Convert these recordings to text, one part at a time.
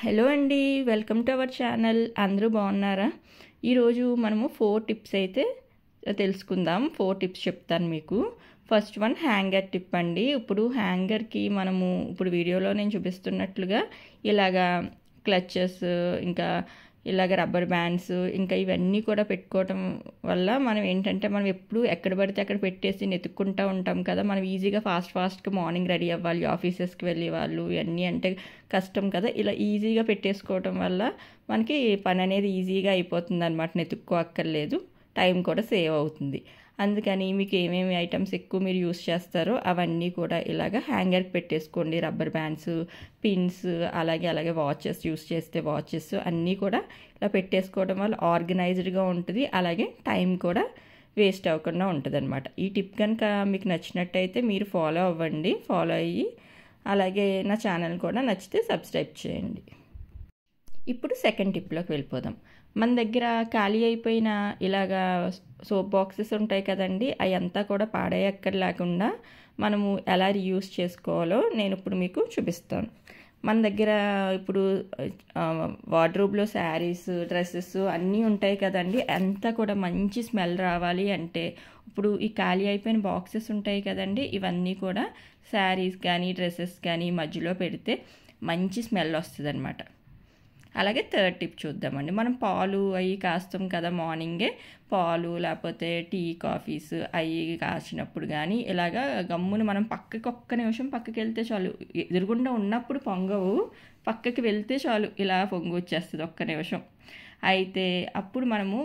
Hello అండి, welcome to our channel. అందరూ బాగున్నారా? ఈరోజు మనము 4 టిప్స్ అయితే తెలుసుకుందాం. 4 టిప్స్ చెప్తాను మీకు. ఫస్ట్ వన్ హ్యాంగర్ టిప్ అండి. ఇప్పుడు హ్యాంగర్కి మనము ఇప్పుడు వీడియోలో నేను చూపిస్తున్నట్లుగా ఇలాగా క్లచెస్, ఇంకా ఇలాగ రబ్బర్ బ్యాండ్స్, ఇంకా ఇవన్నీ కూడా పెట్టుకోవటం వల్ల మనం ఏంటంటే మనం ఎప్పుడు ఎక్కడ పడితే అక్కడ పెట్టేసి నెతుక్కుంటూ ఉంటాం కదా. మనం ఈజీగా ఫాస్ట్గా మార్నింగ్ రెడీ అవ్వాలి, ఆఫీసెస్కి వెళ్ళే వాళ్ళు, ఇవన్నీ అంటే కష్టం కదా. ఇలా ఈజీగా పెట్టేసుకోవటం వల్ల మనకి పని అనేది ఈజీగా అయిపోతుంది అనమాట. నెతుక్కో అక్కర్లేదు, టైం కూడా సేవ్ అవుతుంది. అందుకని మీకు ఏమేమి ఐటమ్స్ ఎక్కువ మీరు యూస్ చేస్తారో అవన్నీ కూడా ఇలాగ హ్యాంగర్కి పెట్టేసుకోండి. రబ్బర్ బ్యాండ్స్, పిన్స్, అలాగే వాచెస్ యూస్ చేస్తే వాచెస్ అన్నీ కూడా ఇలా పెట్టేసుకోవడం వల్ల ఆర్గనైజ్డ్గా ఉంటుంది. అలాగే టైం కూడా వేస్ట్ అవ్వకుండా ఉంటుంది అనమాట. ఈ టిప్ కనుక మీకు నచ్చినట్టయితే మీరు ఫాలో అవ్వండి. ఫాలో అయ్యి అలాగే నా ఛానల్ కూడా నచ్చితే సబ్స్క్రైబ్ చేయండి. ఇప్పుడు సెకండ్ టిప్లోకి వెళ్ళిపోదాం. మన దగ్గర ఖాళీ అయిపోయిన ఇలాగా సోప్ బాక్సెస్ ఉంటాయి కదండి, అవి అంతా కూడా పాడేయక్కర్లేకుండా మనము ఎలా రీయూస్ చేసుకోవాలో నేను ఇప్పుడు మీకు చూపిస్తాను. మన దగ్గర ఇప్పుడు వార్డ్రోబ్లో శారీస్, డ్రెస్సెస్ అన్నీ ఉంటాయి కదండి. అంతా కూడా మంచి స్మెల్ రావాలి అంటే ఇప్పుడు ఈ ఖాళీ అయిపోయిన బాక్సెస్ ఉంటాయి కదండి, ఇవన్నీ కూడా శారీస్ కానీ డ్రెస్సెస్ కానీ మధ్యలో పెడితే మంచి స్మెల్ వస్తుంది అనమాట. అలాగే థర్డ్ టిప్ చూద్దామండి. మనం పాలు అవి కాస్తాం కదా, మార్నింగే పాలు లేకపోతే టీ, కాఫీస్ అవి కాచినప్పుడు కానీ ఇలాగా గమ్మున మనం పక్కకి ఒక్క నిమిషం పక్కకి వెళ్తే చాలు. ఎదురుగుండా ఉన్నప్పుడు పొంగవు, పక్కకి వెళ్తే చాలు ఇలా పొంగు వచ్చేస్తుంది ఒక్క నిమిషం. అయితే అప్పుడు మనము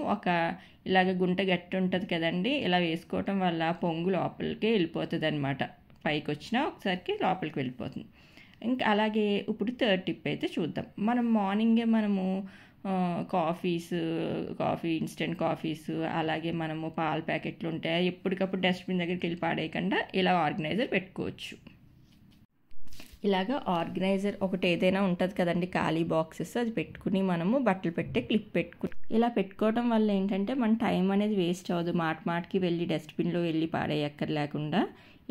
ఇలాగ గుంట గట్టి ఉంటుంది కదండి, ఇలా వేసుకోవటం వల్ల పొంగు లోపలికే వెళ్ళిపోతుంది అనమాట. పైకి వచ్చినా ఒకసారికి లోపలికి వెళ్ళిపోతుంది. ఇంకా అలాగే ఇప్పుడు థర్డ్ టిప్ అయితే చూద్దాం. మనం మార్నింగే మనము కాఫీ, ఇన్స్టెంట్ కాఫీస్, అలాగే మనము పాల ప్యాకెట్లు ఉంటాయి, ఎప్పటికప్పుడు డస్ట్బిన్ దగ్గరికి వెళ్ళి పాడేయకుండా ఇలా ఆర్గనైజర్ పెట్టుకోవచ్చు. ఇలాగ ఆర్గనైజర్ ఒకటి ఏదైనా ఉంటుంది కదండి, ఖాళీ బాక్సెస్, అది పెట్టుకుని మనము బట్టలు పెట్టే క్లిప్ పెట్టుకుని ఇలా పెట్టుకోవడం వల్ల ఏంటంటే మన టైం అనేది వేస్ట్ అవ్వదు. మాటికి వెళ్ళి డస్ట్బిన్లో వెళ్ళి పాడేయక్కర్లేకుండా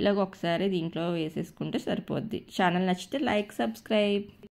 ఇలాగ ఒకసారి దీంట్లో వేసేసుకుంటే సరిపోద్ది. ఛానల్ నచ్చితే లైక్, సబ్స్క్రైబ్.